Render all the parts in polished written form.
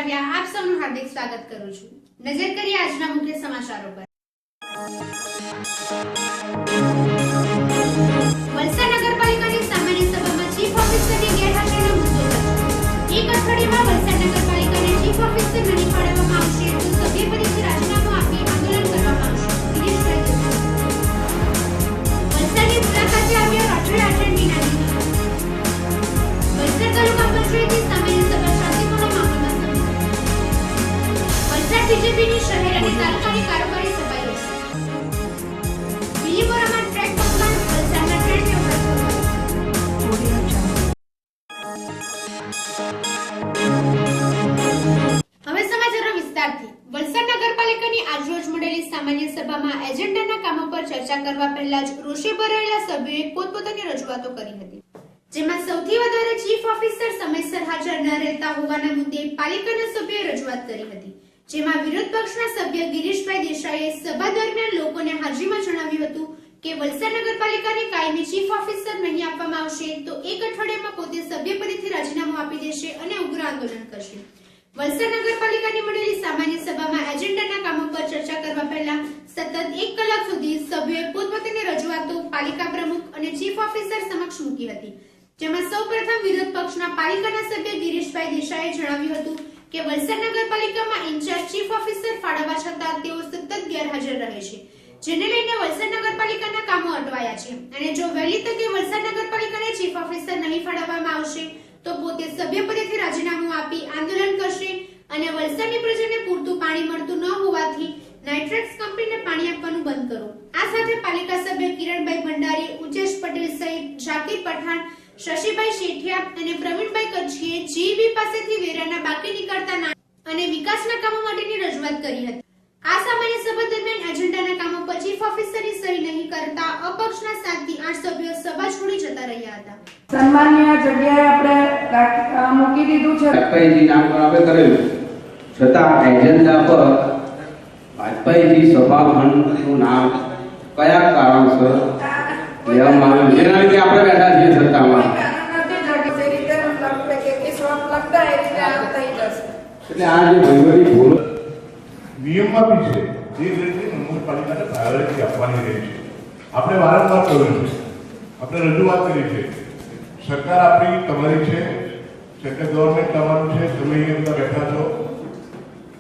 આવ્યા આપ સૌનું હાર્દિક સ્વાગત કરું છું। નજર કરીએ આજના મુખ્ય સમાચારો પર। વલસાડ નગરપાલિકાની સામાન્ય સભામાં ચીફ ઓફિસરની ગેરહાજરીનો મુદ્દો રજૂ। એક અઠવાડિયામાં વલસાડ નગરપાલિકાને ચીફ ઓફિસર નહીં ફાળવવામાં આવશે તો સભ્યપદેથી રાજીનામું આપી આંદોલન કરવામાં આવશે। વલસાડની મુલાકાતે આવ્યા રોટરી આચાર્ય મીનાજી। વલસાડ તાલુકા પંચાયતની સામાન્ય સભા શાંતિપૂર્ણ માહોલમાં સંપન્ન। વલસાડ બીજેપીની શહેર અને તાલુકાની કારોબારી સભા યોજાઈ। બીલીમોરામાં ટ્રેક બંધ, વલસાડના ટ્રેન વ્યવહાર બંધ। હવે સમાચારો વિસ્તારથી। વલસાડ નગરપાલિકાની આજરોજ મળેલી સામાન્ય સભામાં એજન્ડાના કામો પર ચર્ચા કરવા પહેલા જ રોષે ભરાયેલા સભ્યોએ પોતપોતાની રજૂઆતો કરી હતી, જેમાં સૌથી વધારે ચીફ ઓફિસર સમયસર હાજર ન રહેતા હોવાના મુદ્દે પાલિકાના સભ્યોએ રજૂઆત કરી હતી, જેમાં વિરોધ પક્ષના સભ્ય ગિરીશભાઈ દેસાઈએ સભા દરમિયાન લોકોને હાજરીમાં જણાવ્યું હતું કે વલસાડ નગરપાલિકાને કાયમી ચીફ ઓફિસર નહીં આપવામાં આવશે તો એક અઠવાડિયામાં પોતે સભ્યપદેથી રાજીનામું આપી દેશે અને ઉગ્ર આંદોલન કરશે। વલસાડ નગરપાલિકાની મળેલી સામાન્ય સભામાં એજન્ડાના કામો પર ચર્ચા કરવા પહેલા સતત 1 કલાક સુધી સભ્યોએ પોતપોતાની રજૂઆતો પાલિકા પ્રમુખ અને ચીફ ઓફિસર સમક્ષ મૂકી હતી, જેમાં સૌપ્રથમ વિરોધ પક્ષના પાલિકાના સભ્ય ગિરીશભાઈ દેસાઈએ જણાવ્યું હતું કે વલસાડ નગરપાલિકામાં ઇન્ચાર્જ ચીફ ઓફિસર ફાળવવા છતાં તેઓ સતત ગેરહાજર રહે છે, જેને લઈને વલસાડ નગરપાલિકાના કામો અટવાયા છે અને જો વહેલી તકે વલસાડ નગરપાલિકાને ચીફ ઓફિસર નહીં ફાળવવામાં આવશે તો પોતે સભ્યપદેથી રાજીનામું આપી આંદોલન કરશે અને વલસાડની પ્રજાને પૂરતું પાણી મળતું ન હોવાથી નાઇટ્રેક્સ કંપનીને પાણી આપવાનું બંધ કરો। આ સાથે પાલિકા સભ્ય કિરણભાઈ ભંડારી, ઉજેશ પટેલ સહિત ઝાકીર પઠાણ, શશીભાઈ શેઠિયા અને પ્રવીણભાઈ કચ્છીએ જીબી પાસેથી વેરાના બાકી નીકળતા નાણાં અને વિકાસના કામો માટેની રજૂઆત કરી હતી। આ સામાન્ય સભા દરમિયાન એજન્ડાના કામો પર ચીફ ઓફિસરની સહી નહીં કરતા અપક્ષના 7 થી 8 સભ્યો સભા છોડી જતા રહ્યા હતા। સન્માનીય જગ્યાએ આપણે મૂકી દીધું છે, વાજપેયીજી નામ આપણે કરેલું છતાં એજન્ડા પર વાજપેયીજી સભાખંડનું નામ કયા કારણસર લેવામાં આવ્યું જેના લીધે આપણે બેઠા છીએ સત્તામાં, એટલે આ જે વહીવટી ભૂલો નિયમમાં બી છે જે રીતે નગરપાલિકાને પ્રાયોરિટી આપવાની રહી છે। આપણે વારંવાર કહ્યું છે, આપણે રજૂઆત કરી છે, સરકાર આપણી તમારી છે, સેન્ટ્રલ ગવર્મેન્ટ તમારું છે, તમે અહીંયા બધા બેઠા છો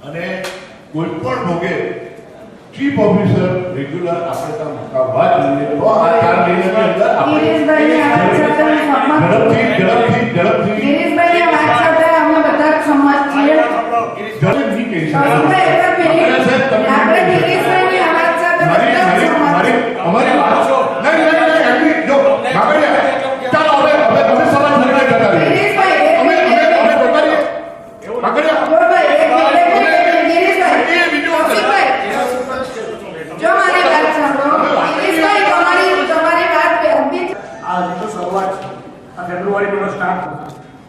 અને કોઈ પણ ભોગે ચીફ ઓફિસર રેગ્યુલર આપણે ત્યાં મુકાવવા જોઈએ તો આ 4 મહિનાની અંદર આપણે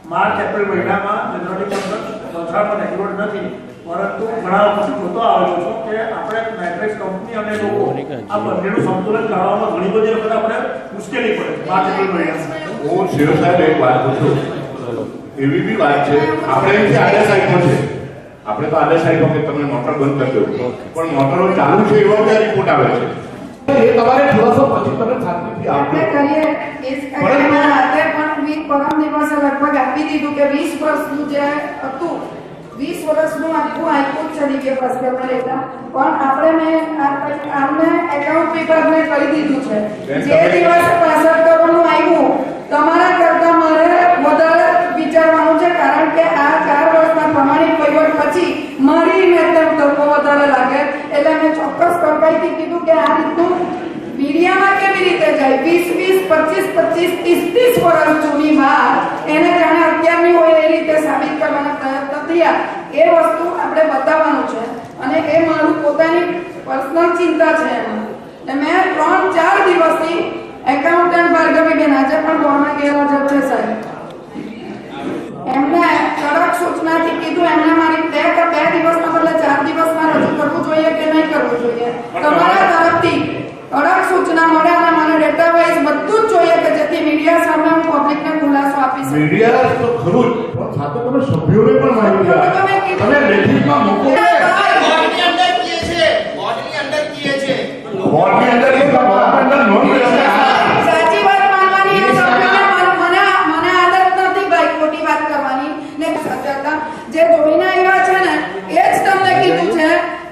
માર્ચ એપ્રિલ મહિનામાં જનરલી વલસાડમાં રેગ્યુલર નથી, પરંતુ ઘણા વખત જોતો આવેલો છું કે આપણે નાઇટ્રેક્સ કંપની અને લોકો આ બંનેનું સંતુલન જાળવવામાં ઘણી બધી વખત આપણે મુશ્કેલી પડે। માર્ચ એપ્રિલ મહિનામાં હું શિવ સાહેબ એક વાત પૂછું, એવી બી વાત છે આપણે અહીંથી આદેશ આપ્યો છે, આપણે તો આદેશ આપ્યો કે તમે મોટર બંધ કરી દો, પણ મોટરો ચાલુ છે એવો ક્યાં રિપોર્ટ આવે છે એ તમારે થોડો પછી તમે શાંતિથી આપો કરીએ। પરમ દિવસે લગભગ આપી દીધું કે 20 વર્ષનું જે હતું 20 વર્ષનું આખું હાઈકોર્ટ ચડી ગયું પસંદ લેતા, પણ આપણે આમને એકાઉન્ટ વિભાગને કહી દીધું છે જે દિવસે પાછળ કરવાનું આવ્યું તમારા કરતા મારે વધારે વિચારવાનું છે, કારણ કે આ 4 વર્ષના પ્રમાણિક વહીવટ પછી મારી મહેનત તકો વધારે લાગે, એટલે મેં ચોક્કસ કડકાઈથી કીધું કે આ રીતનું મીડિયામાં કેવી રીતે જાય 20, 25, 30 વર્ષ જૂની વાત એને જાણે અત્યારની હોય એ રીતે સાબિત કરવાના પ્રયત્ન થયા, એ વસ્તુ આપણે બતાવવાનું છે અને એ મારું પોતાની પર્સનલ ચિંતા છે એમાં। મેં 3-4 દિવસથી એકાઉન્ટન્ટ ભાર્ગવીબેન આજે પણ બોર્ડમાં ગેરહાજર છે સાહેબ, એમને કડક સૂચનાથી કીધું એમને મારી 2 દિવસના બદલે 4 દિવસમાં રજૂ કરવું જોઈએ કે નહીં કરવું જોઈએ, તમારા તરફથી કડક સૂચના મળે અને મને ડેટા વાઇઝ બધું જ જોઈએ કે જેથી મીડિયા સામે હું પબ્લિકને ખુલાસો આપી શકું। મીડિયા તો ખરું જ, પણ સાથે તમે સભ્યોને પણ માહિતી આપો. તમે લેખિતમાં મૂકો ને. બોર્ડની અંદર કીએ છે, બોર્ડની અંદર કીએ છે. બોર્ડની અંદર એક બોર્ડ અંદર નોંધ લેવામાં સાચી વાત માનવાની એ સભ્યોને મને આદત નથી ભાઈ ખોટી વાત કરવાની ને સત્યતા જે જોઈને આવ્યા છે ને એ જ તમને કીધું છે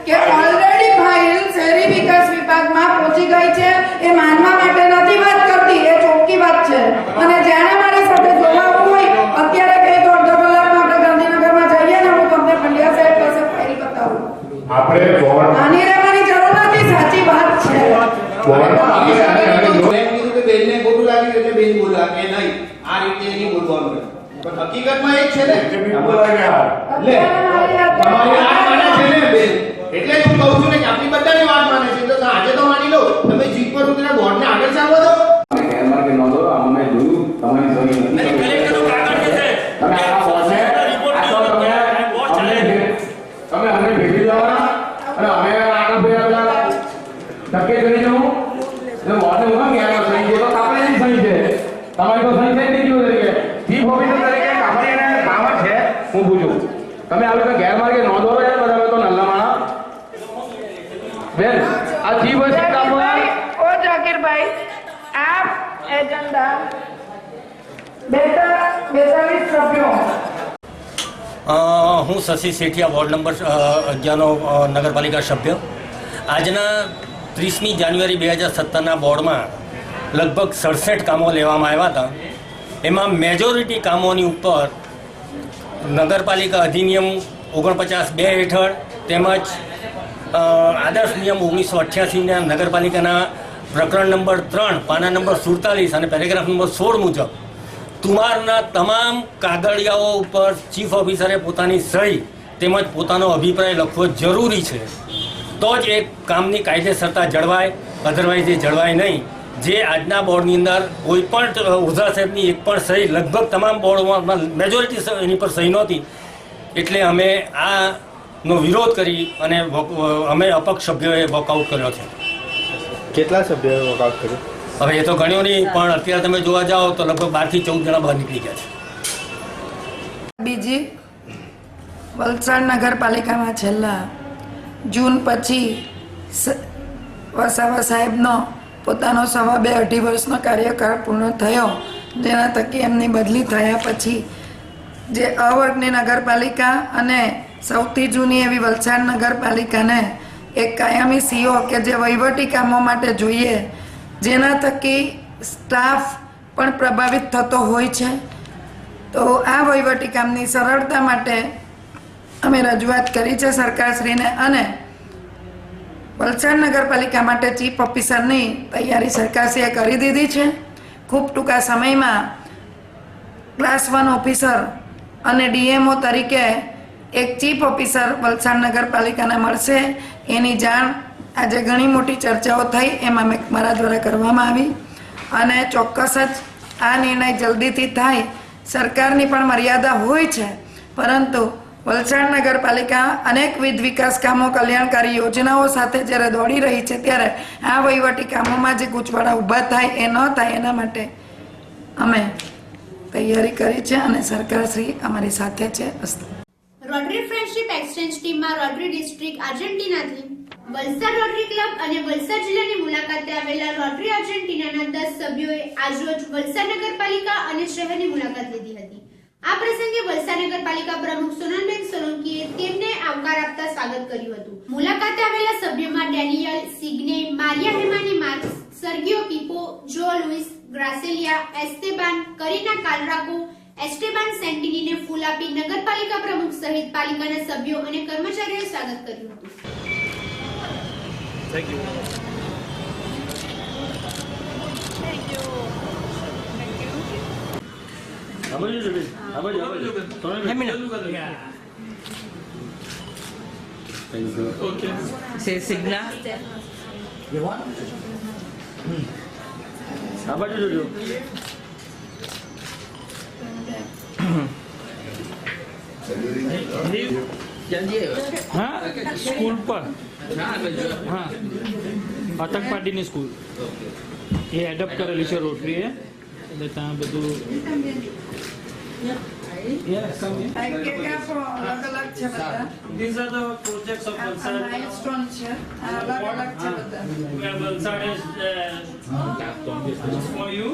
કે ઓલરેડી ફાઇલ શહેરી વિકાસ વિભાગમાં પહોંચી ગઈ છે. એ માનવા માટે નથી વાત કરતી, એ ચોખ્ખી વાત છે. અને જ્યારે મારી સાથે જોડાવું હોય અત્યારે કઈ તો અડધો કલાકમાં આપણે ગાંધીનગરમાં જઈએ ને હું તમને પંડ્યા સાહેબ પાસે ફાઇલ બતાવું. આપણે બોર્ડ આની રહેવાની જરૂર નથી, સાચી વાત છે. બોર્ડમાં આપણે બેન કીધું કે બેનને ખોટું લાગ્યું એટલે બેન બોલ્યા કે નહીં, આ રીતે નહીં બોલવાનું. પણ હકીકતમાં એ જ છે ને. લે, તમારી વાત માને છે ને બેન. એટલે જ હું કહું છું ને કે આપણી બધાની વાત માને છે. તો આજે તો માની લો, તમે જીત પર ઉતરીને બોર્ડને આગળ ચાલવા દો. ગેરમાર્ગે નોંધો, અમે જોયું તમારી સહી નથી. તમે આ બોર્ડને તમે અમને ભેટી જવાના અને અમે આગળ ભેગા ધક્કે કરી જવું એટલે બોર્ડને હું ગેરમાર્ગ સહી છે તો આપણે એની સહી છે, તમારી તો સહી થઈ નહીં તરીકે ચીફ ઓફિસર તરીકે આપણે એને પાવર છે. હું પૂછું તમે આવી રીતે ગેરમાર્ગે નોંધો છો બધા તો નલ્લા માણા બેન આ ચીફ ઓફિસર કામમાં ઓ જાકીરભાઈ આ એજન્ડા 42 સભ્યો હું શશી સેઠિયા વોર્ડ નંબર 11નો નગરપાલિકા સભ્ય. આજના 30મી જાન્યુઆરી 2017ના બોર્ડમાં લગભગ 67 કામો લેવામાં આવ્યા હતા. એમાં મેજોરિટી કામોની ઉપર નગરપાલિકા અધિનિયમ 49(2) હેઠળ તેમજ આદર્શ નિયમ 1988ના નગરપાલિકાના પ્રકરણ નંબર 3 પાના નંબર 47 અને પેરેગ્રાફ નંબર 16 મુજબ તુમારના તમામ કાગળિયાઓ ઉપર ચીફ ઓફિસરે પોતાની સહી તેમજ પોતાનો અભિપ્રાય લખવો જરૂરી છે. તો જ એ કામની કાયદેસરતા જળવાય, અધરવાઇઝ એ જળવાય નહીં. જે આજના બોર્ડની અંદર કોઈ પણ ઓઝા સાહેબની એક પણ સહી લગભગ તમામ બોર્ડોમાં મેજોરિટી એની પર સહી નહોતી. એટલે અમે આનો વિરોધ કરી અને અમે અપક્ષ સભ્યોએ વોકઆઉટ કર્યો છે. કેટલા સભ્યોએ વોકઆઉટ કર્યું? હવે એ તો ગણ્યો નહીં, પણ અત્યારે તમે જોવા જાઓ તો લગભગ 12 થી 14 જણા બહાર નીકળી ગયા છે. બીજી વલસાડ નગરપાલિકામાં છેલ્લા જૂન પછી વસાવા સાહેબનો પોતાનો 2.5 વર્ષનો કાર્યકાળ પૂર્ણ થયો, જેના થકી એમની બદલી થયા પછી જે અવર્ગની નગરપાલિકા અને સૌથી જૂની એવી વલસાડ નગરપાલિકાને એક કાયમી સીઓ કે જે વહીવટી કામો માટે જોઈએ, જેના થકી સ્ટાફ પણ પ્રભાવિત થતો હોય છે. તો આ વહીવટી કામની સરળતા માટે અમે રજૂઆત કરી છે સરકારશ્રીને અને વલસાડ નગરપાલિકા માટે ચીફ ઓફિસરની તૈયારી સરકારશ્રીએ કરી દીધી છે. ખૂબ ટૂંકા સમયમાં ક્લાસ 1 ઓફિસર અને ડીએમઓ તરીકે એક ચીફ ઓફિસર વલસાડ નગરપાલિકાને મળશે. એની જાણ આજે ઘણી મોટી ચર્ચાઓ થઈ, એમાં મારા દ્વારા કરવામાં આવી અને ચોક્કસ જ આ નિર્ણય જલ્દીથી થાય. સરકારની પણ મર્યાદા હોય છે, પરંતુ વલસાડ નગરપાલિકા અનેકવિધ વિકાસ કામો, કલ્યાણકારી યોજનાઓ સાથે જ્યારે દોડી રહી છે, ત્યારે આ વહીવટી કામોમાં જે ગૂંચવાડા ઊભા થાય એ ન થાય એના માટે અમે તૈયારી કરી છે અને સરકારશ્રી અમારી સાથે છે. રોટરી ફ્રેન્ડશિપ એક્સચેન્જ ટીમમાં રોટરી ડિસ્ટ્રિક્ટ આર્જેન્ટિનાથી વલસાડ રોટરી ક્લબ અને વલસાડ જિલ્લાની મુલાકાતે આવેલા રોટરી આર્જેન્ટિનાના 10 સભ્યોએ આજરોજ વલસાડ નગરપાલિકા અને શહેરની મુલાકાત લીધી હતી. આ પ્રસંગે વલસાડ નગરપાલિકા પ્રમુખ સોનલબેન સોલંકીએ તેમને આવકાર આપતા સ્વાગત કર્યું હતું. મુલાકાતે આવેલા સભ્યોમાં ડેનિયલ સિગ્ને, મારિયા હેમાની માર્ક્સ, સર્ગિયો પીપો, જો લુઇસ ગ્રાસેલિયા, એસ્ટેબાન, કરીના કાલરાકો, એસ્ટેબાન સેન્ટિનીને ફૂલ આપી નગરપાલિકા પ્રમુખ સહિત પાલિકાના સભ્યો અને કર્મચારીઓએ સ્વાગત કર્યું હતું. Thank you. Say Signa. You want? How about you? हाँ स्कूल पर हाँ આતંકવાદીની સ્કૂલ એ એડપ્ટ કરેલી છે રોટરીએ એટલે ત્યાં બધું Yeah, come in. અલગ અલગ છે બધા. These are the projects of આ Valsad. milestone છે. આ અલગ અલગ છે બધા. Where Valsad is for you.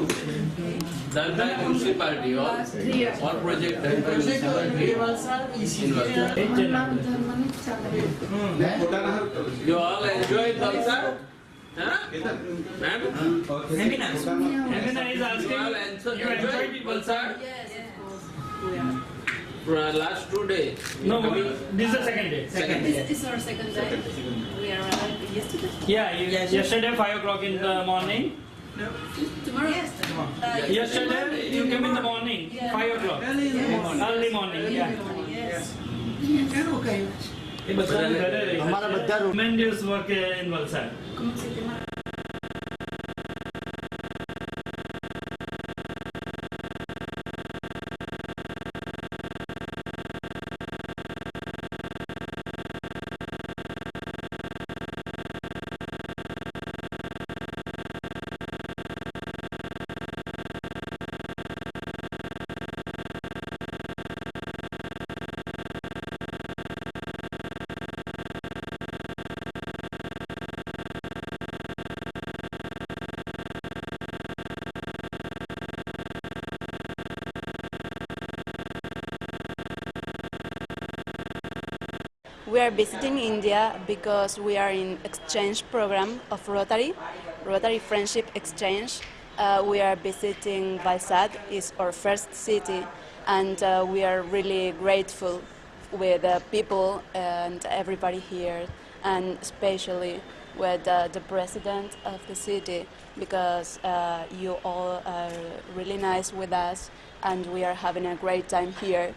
Done by municipality or Last 3 years. all project done by municipality in Valsad. You all enjoyed Valsad? Huh? Ma'am? Hemina is asking, You all you enjoyed Valsad? For last 2 days. No, this is the second day. This is our second day. We arrived yesterday. Yeah, yesterday 5 o'clock in the morning. Tomorrow? Yesterday you came in the morning, 5 o'clock. Early morning, yeah. Yes. એ બધા ઘરે રહી છે. Tremendous work in Valsad. ¿Cómo se llama? We are visiting India because we are in exchange program of Rotary Friendship Exchange. We are visiting Valsad, is our first city, and we are really grateful with the people and everybody here, and especially with the president of the city, because you all are really nice with us, and we are having a great time here.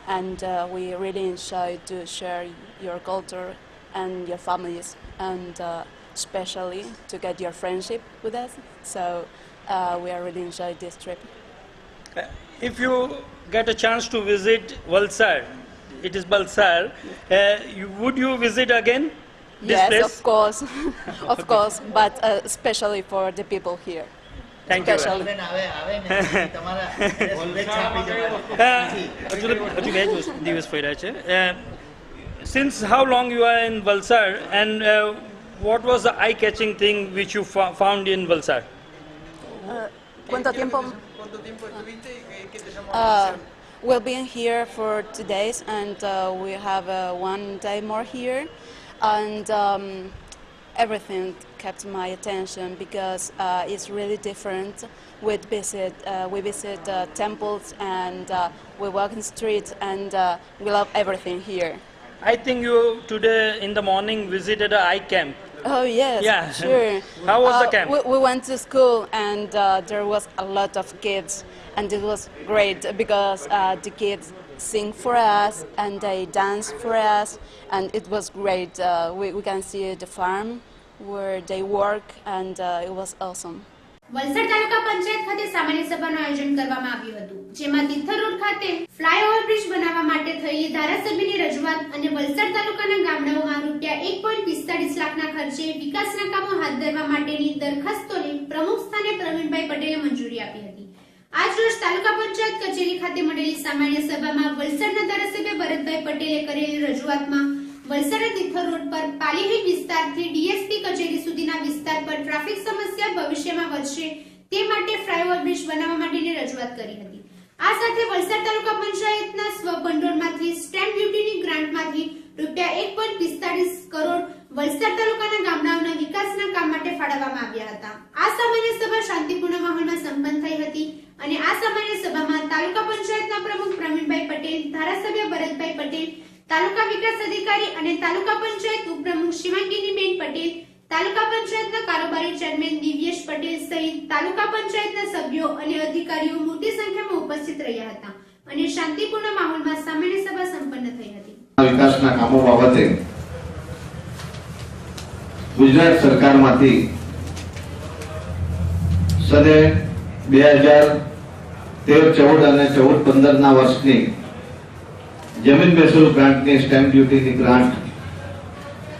And we really enjoy to share your culture and your families, and especially to get your friendship with us. So we are really enjoy this trip. If you get a chance to visit Valsad, it is Valsad, would you visit again this Yes, place? of course, of course, but especially for the people here. Thank you. Especially. હજુ બે દિવસ પડ્યા છે. Since how long you are in Valsad, and what was the eye-catching thing which you found in Valsad? ¿Cuánto tiempo? We've been here for 2 days, and we have 1 day more here, and everything kept my attention because it's really different. We visit temples, and we walk in streets, and we love everything here. I think you today in the morning visited a eye camp. Oh yes, Yeah. sure. How was the camp? We went to school, and there was a lot of kids, and it was great because the kids sing for us and they dance for us, and it was great. We can see the farm where they work, and it was awesome. Valsad તાલુકા પંચાયત ખાતે સામાન્ય સભાનું આયોજન કરવામાં આવ્યું હતું, જેમાં Tithal road ખાતે flyover bridge બનાવવા માટે થયેલી ધારાસભ્યની રજૂઆત અને વલસાડ તાલુકાના ગામડાઓમાં ₹1.45 લાખના ખર્ચે વિકાસના કામો હાથ ધરવા માટેની દરખાસ્તોને પ્રમુખ સ્થાને પ્રવીણભાઈ પટેલે મંજૂરી આપી હતી. આજ રોજ તાલુકા પંચાયત કચેરી ખાતે મળેલી સામાન્ય સભામાં વલસાડના ધારાસભ્ય ભરતભાઈ પટેલે કરેલી રજૂઆતમાં વલસાડ તિથલ રોડ પર પાલીહીલ વિસ્તારથી ડીએસપી કચેરી સુધીના વિસ્તાર પર ટ્રાફિક સમસ્યા ભવિષ્યમાં વધશે તે માટે ફ્લાયઓવર બ્રિજ બનાવવા માટેની રજૂઆત કરી હતી. આ સાથે વલસાડ તાલુકા પંચાયતના સ્વભંડોળમાંથી સ્ટેમ્પ ડ્યુટીની ગ્રાન્ટમાંથી ₹1.45 કરોડ વલસાડ તાલુકાના ગામડાઓના વિકાસના કામ માટે ફાળવવામાં આવ્યા હતા. આ સામાન્ય સભા શાંતિપૂર્ણ માહોલમાં સંપન્ન થઈ હતી અને આ સામાન્ય સભામાં તાલુકા પંચાયતના પ્રમુખ પ્રવીણભાઈ પટેલ, ધારાસભ્ય ભરતભાઈ પટેલ, તાલુકા વિકાસ અધિકારી અને તાલુકા પંચાયત ઉપપ્રમુખ શિવાંગીનીબેન પટેલ, તાલુકા પંચાયતના કારોબારી ચેરમેન દિવ્યેશ પટેલ સહિત તાલુકા પંચાયતના સભ્યો અને અધિકારીઓ મોટી સંખ્યામાં ઉપસ્થિત રહ્યા હતા અને શાંતિપૂર્ણ માહોલમાં સામાન્ય સભા સંપન્ન થઈ હતી. વિકાસના કામો બાબતે ગુજરાત સરકારમાંથી સને 2013-14 અને 14-15 વર્ષની જમીન મહેસૂલ ગ્રાન્ટની સ્ટેમ્પ ડ્યુટીની ગ્રાન્ટ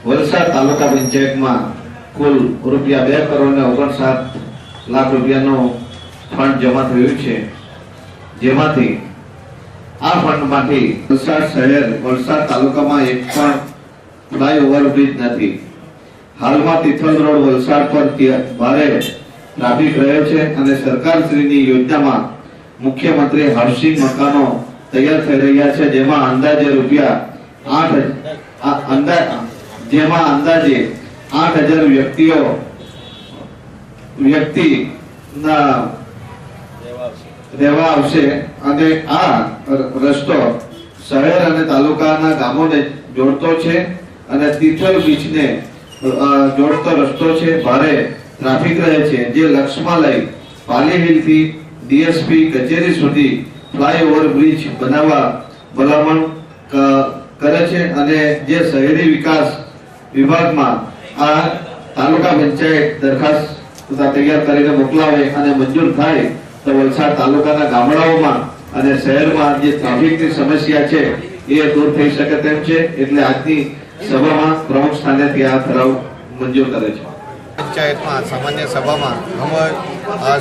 વલસાડ તાલુકા પંચાયતમાં કુલ ₹2.59 લાખ ફંડ જમા થયું છે, જેમાંથી આ ફંડમાંથી વલસાડ શહેર વલસાડ તાલુકામાં એક પણ ફ્લાયઓવર બ્રિજ નથી. હાલમાં તિથલ રોડ વલસાડ પર ભારે ટ્રાફિક રહે છે અને સરકારશ્રીની યોજનામાં મુખ્યમંત્રી હાઉસિંગ મકાનો તૈયાર થઈ રહ્યા છે, જેમાં અંદાજે અંદાજે 8,000 વ્યક્તિના રહેવા આવશે અને આ રસ્તો શહેર અને તાલુકાના ગામોને જોડતો છે અને તિથલ બીચને જોડતો રસ્તો છે. ભારે ટ્રાફિક રહે છે, જે લક્ષમાં લઈ પાલી હિલથી ડીએસપી કચેરી સુધી ફ્લાયઓવર બ્રિજ બનાવવા ભલામણ કરે છે અને જે શહેરી વિકાસ વિભાગમાં આ તાલુકા પંચાયત દરખાસ્ત તૈયાર કરીને મોકલાવે અને મંજૂર થાય તો વલસાડ તાલુકાના ગામડાઓમાં અને શહેરમાં જે ટ્રાફિકની સમસ્યા છે એ દૂર થઈ શકે તેમ છે. એટલે આજની સભામાં પ્રમુખ સ્થાનેથી આ ઠરાવ મંજૂર કરે છે. પંચાયતમાં સામાન્ય સભામાં અમે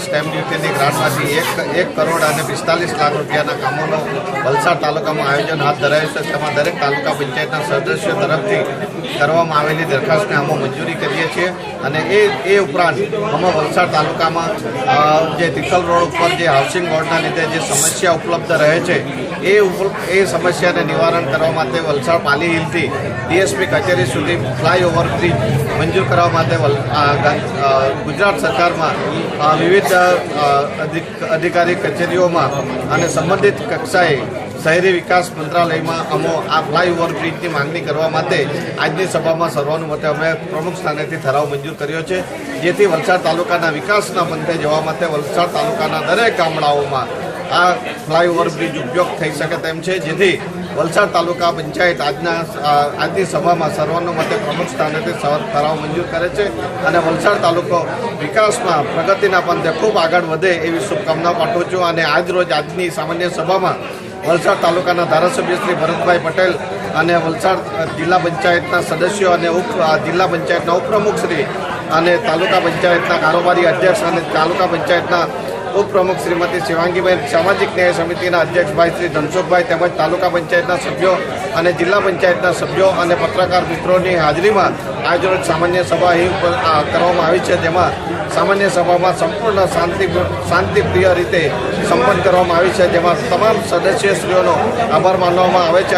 સ્ટેમ્પ ડ્યુટીની ગ્રાન્ટમાંથી 1 કરોડ અને 45 લાખ રૂપિયાના કામોનો વલસાડ તાલુકામાં આયોજન હાથ ધરાયું છે. તેમાં દરેક તાલુકા પંચાયતના સદસ્યો તરફથી કરવામાં આવેલી દરખાસ્તને અમે મંજૂરી કરીએ છીએ અને એ ઉપરાંત અમે વલસાડ તાલુકામાં જે તિથલ રોડ ઉપર જે હાઉસિંગ બોર્ડના લીધે જે સમસ્યા ઉપલબ્ધ રહે છે એ સમસ્યાને નિવારણ કરવા માટે વલસાડ પાલી હિલથી ડીએસપી કચેરી સુધી ફ્લાયઓવર બ્રિજ મંજૂર કરવા માટે ગુજરાત સરકારમાં વિવિધ અધિકારી કચેરીઓમાં અને સંબંધિત કક્ષાએ શહેરી વિકાસ મંત્રાલયમાં અમે આ ફ્લાયઓવર બ્રિજની માંગણી કરવા માટે આજની સભામાં સર્વાનુમતે અમે પ્રમુખ સ્થાનેથી ઠરાવ મંજૂર કર્યો છે, જેથી વલસાડ તાલુકાના વિકાસના પંથે જવા માટે વલસાડ તાલુકાના દરેક ગામડાઓમાં આ ફ્લાયઓવર બ્રિજ ઉપયોગ થઈ શકે તેમ છે. જેથી વલસાડ તાલુકા પંચાયત આજની સભામાં સર્વાનુમતે પ્રમુખ સ્થાનેથી ઠરાવ મંજૂર કરે છે અને વલસાડ તાલુકો વિકાસમાં પ્રગતિના પંથે ખૂબ આગળ વધે એવી શુભકામના પાઠવું છું. અને આજરોજ આજની સામાન્ય સભામાં વલસાડ તાલુકાના ધારાસભ્ય શ્રી ભરતભાઈ પટેલ અને વલસાડ જિલ્લા પંચાયતના સદસ્યો અને જિલ્લા પંચાયતના ઉપપ્રમુખ શ્રી અને તાલુકા પંચાયતના કારોબારી અધ્યક્ષ અને તાલુકા પંચાયતના ઉપપ્રમુખ શ્રીમતી શિવાંગીબેન, સામાજિક ન્યાય સમિતિના અધ્યક્ષભાઈ શ્રી ધનસુખભાઈ તેમજ તાલુકા પંચાયતના સભ્યો અને જિલ્લા પંચાયતના સભ્યો અને પત્રકાર મિત્રોની હાજરીમાં આજરોજ સામાન્ય સભા અહીં કરવામાં આવી છે, જેમાં સામાન્ય સભામાં સંપૂર્ણ શાંતિપ્રિય રીતે સંપન્ન કરવામાં આવી છે, જેમાં તમામ સદસ્યશ્રીઓનો આભાર માનવામાં આવે છે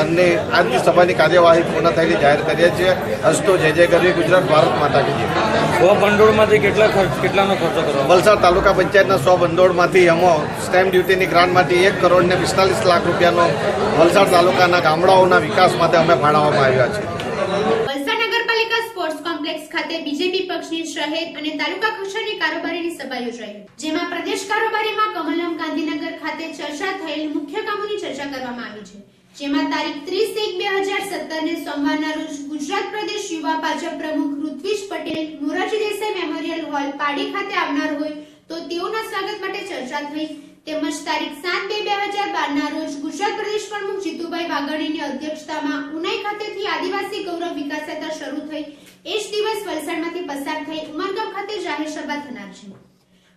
અને આજની સભાની કાર્યવાહી પૂર્ણ થયેલી જાહેર કરીએ છીએ. અસ્તુ જય જય ગરવી ગુજરાત, ભારત માતા કી જય. ભંડોળમાંથી કેટલાનો ખર્ચો કરવો? વલસાડ તાલુકા પંચાયતના 100 ભંડોળમાંથી અમે સ્ટેમ્પ ડ્યુટીની ગ્રાન્ટમાંથી 1 કરોડ ને 45 લાખ રૂપિયાનો વલસાડ તાલુકાના ગામડાઓના વિકાસ માટે અમે ફાળવવામાં આવ્યા છે. વલસાડ નગરપાલિકા સ્પોર્ટ્સ કોમ્પ્લેક્સ ખાતે બીજેપી પક્ષની શહેર અને તાલુકા કક્ષાની કારોબારીની સભા યોજાઈ, જેમાં પ્રદેશ કારોબારીમાં કમલમ ગાંધીનગર ખાતે ચર્ચા થયેલ મુખ્ય કામોની ચર્ચા કરવામાં આવી છે, જેમાં તારીખ 30/1/2017 ને સોમવારના રોજ ગુજરાત પ્રદેશ યુવા ભાજપ પ્રમુખ ઋત્વિજ પટેલ મોરારજી દેસાઈ મેમોરિયલ હોલ પાડી ખાતે આવનાર હોય તો તેઓના સ્વાગત માટે ચર્ચા થઈ. તેમજ તારીખ 7/2/2012 ના રોજ ગુજરાત પ્રદેશ પ્રમુખ જીતુભાઈ વાઘાણીની અધ્યક્ષતામાં ઉનાઈ ખાતેથી આદિવાસી ગૌરવ વિકાસ યાત્રા શરૂ થઈ. એ જ દિવસ વલસાડમાંથી પસાર થઈ ઉમરગામ ખાતે જાહેર સભા થનાર છે.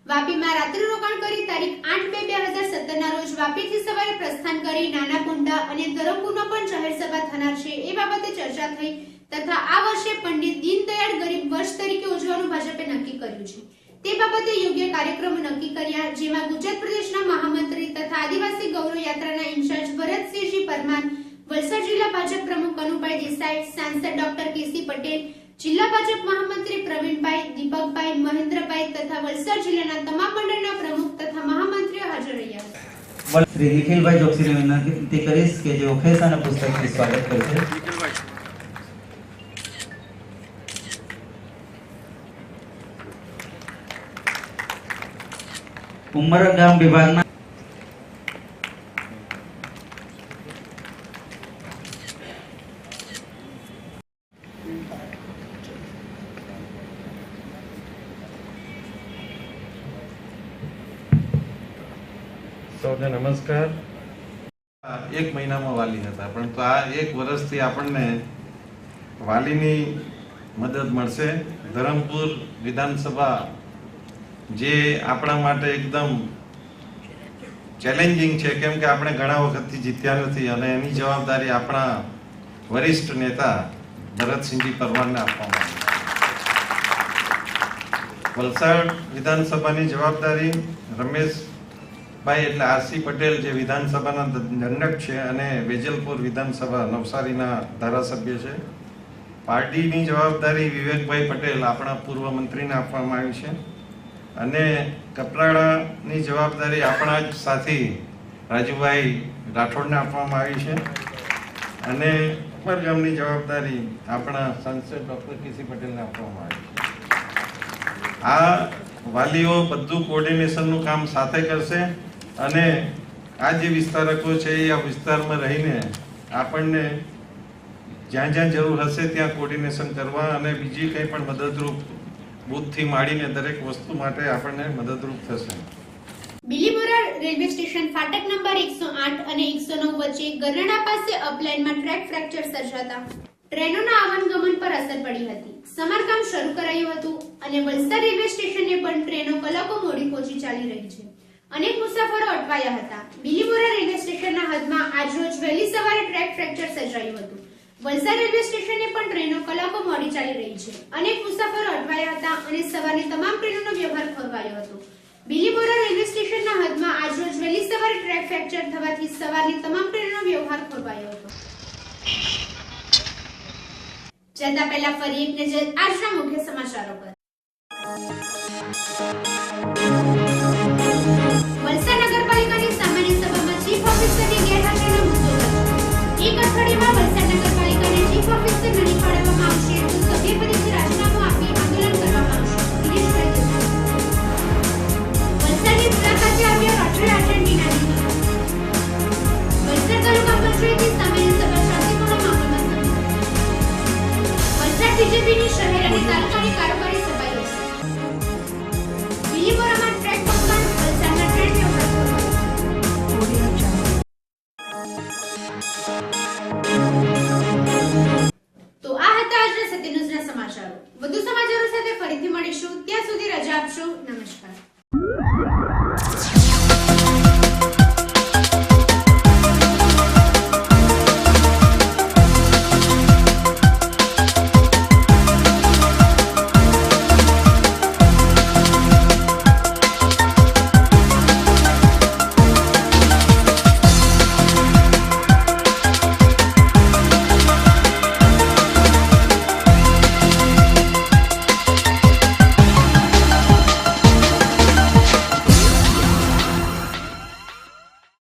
વાપીમાં રાત્રિ રોકાણ કરી તારીખ 8/2/2017 ના રોજ વાપીથી સવારે પ્રસ્થાન કરી નાના કુંડા અને ધરમપુરમાં પણ જાહેર સભા થનાર છે, એ બાબતે ચર્ચા થઈ તથા આ વર્ષે પંડિત દીનદયાળ ગરીબ વર્ષ તરીકે ઉજવવાનું ભાજપે નક્કી કર્યું છે, તે બાબતે યોગ્ય કાર્યક્રમો નક્કી કર્યા, જેમાં ગુજરાત પ્રદેશના મહામંત્રી તથા આદિવાસી ગૌરવ યાત્રાના ઇન્ચાર્જ ભરતસિંહજી પરમાર, વલસાડ જિલ્લા ભાજપ પ્રમુખ કનુભાઈ દેસાઈ, સાંસદ ડોક્ટર કેસી પટેલ, જિલ્લા ભાજપ મહામંત્રી પ્રવીણભાઈ, દીપકભાઈ, મહેન્દ્રભાઈ તથા વલસાડ જિલ્લાના તમામ મંડળના પ્રમુખ તથા મહામંત્રીઓ હાજર રહ્યા. શ્રી નિખિલભાઈ જોશીને વિનંતી કરીશ કે જેઓ ખેસ અને પુસ્તકથી સ્વાગત કરશે. ઉમરગામ વિભાગના સૌને નમસ્કાર. 1 મહિનામાં વાલી હતા, પરંતુ આ 1 વર્ષથી આપણને વાલીની મદદ મળશે. ધરમપુર વિધાનસભા જે આપણા માટે એકદમ ચેલેન્જિંગ છે, કેમ કે આપણે ઘણા વખતથી જીત્યા નથી અને એની જવાબદારી આપણા વરિષ્ઠ નેતા ભરતસિંહજી પરમારને આપવામાં આવી. વલસાડ વિધાનસભાની જવાબદારી રમેશભાઈ એટલે આરસી પટેલ જે વિધાનસભાના દંડક છે અને વેજલપુર વિધાનસભા નવસારીના ધારાસભ્ય છે. પાર્ટીની જવાબદારી વિવેકભાઈ પટેલ આપણા પૂર્વ મંત્રીને આપવામાં આવી છે અને કપરાડાની જવાબદારી આપણા જ સાથી રાજુભાઈ રાઠોડને આપવામાં આવી છે અને ઉપરગામની જવાબદારી આપણા સાંસદ ડોક્ટર કેસી પટેલને આપવામાં આવી છે. આ વાલીઓ બધું કોર્ડિનેશનનું કામ સાથે કરશે અને આ જે વિસ્તારકો છે એ આ વિસ્તારમાં રહીને આપણને જ્યાં જ્યાં જરૂર હશે ત્યાં કોર્ડિનેશન કરવા અને બીજી કંઈ પણ મદદરૂપ બૂથથી માંડીને દરેક વસ્તુ માટે આપણને મદદરૂપ થશે. બિલીમોરા રેલવે સ્ટેશન ફાટક નંબર 108 અને 109 વચ્ચે ગરનાળા પાસે અપલાઇનમાં ટ્રેક ફ્રેક્ચર સર્જાતા ટ્રેનોના આવનગમન પર અસર પડી હતી. સમારકામ શરૂ કરાયું હતું અને વલસાડ રેલવે સ્ટેશને પણ ટ્રેનો કલાકો મોડી પહોંચી ચાલી રહી છે. અનેક મુસાફરો અટવાયા હતા. બિલીમોરા રેલવે સ્ટેશનના હદમાં આજરોજ વહેલી સવારે ટ્રેક ફ્રેક્ચર સર્જાયું હતું. વલસાડ રેલવે સ્ટેશને પણ ટ્રેનો કલાકો મોડી ચાલી રહી છે. અનેક મુસાફરો અટવાયા હતા અને સવારની તમામ ટ્રેનોનો વ્યવહાર ખોરવાયો હતો. બિલીમોરા રેલવે સ્ટેશનના હદમાં આજરોજ વહેલી સવારે ટ્રેક ફ્રેક્ચર થવાથી સવારની તમામ ટ્રેનોનો વ્યવહાર ખોરવાયો હતો. જતા પહેલા ફરી એક નજર આજના મુખ્ય સમાચારો પર.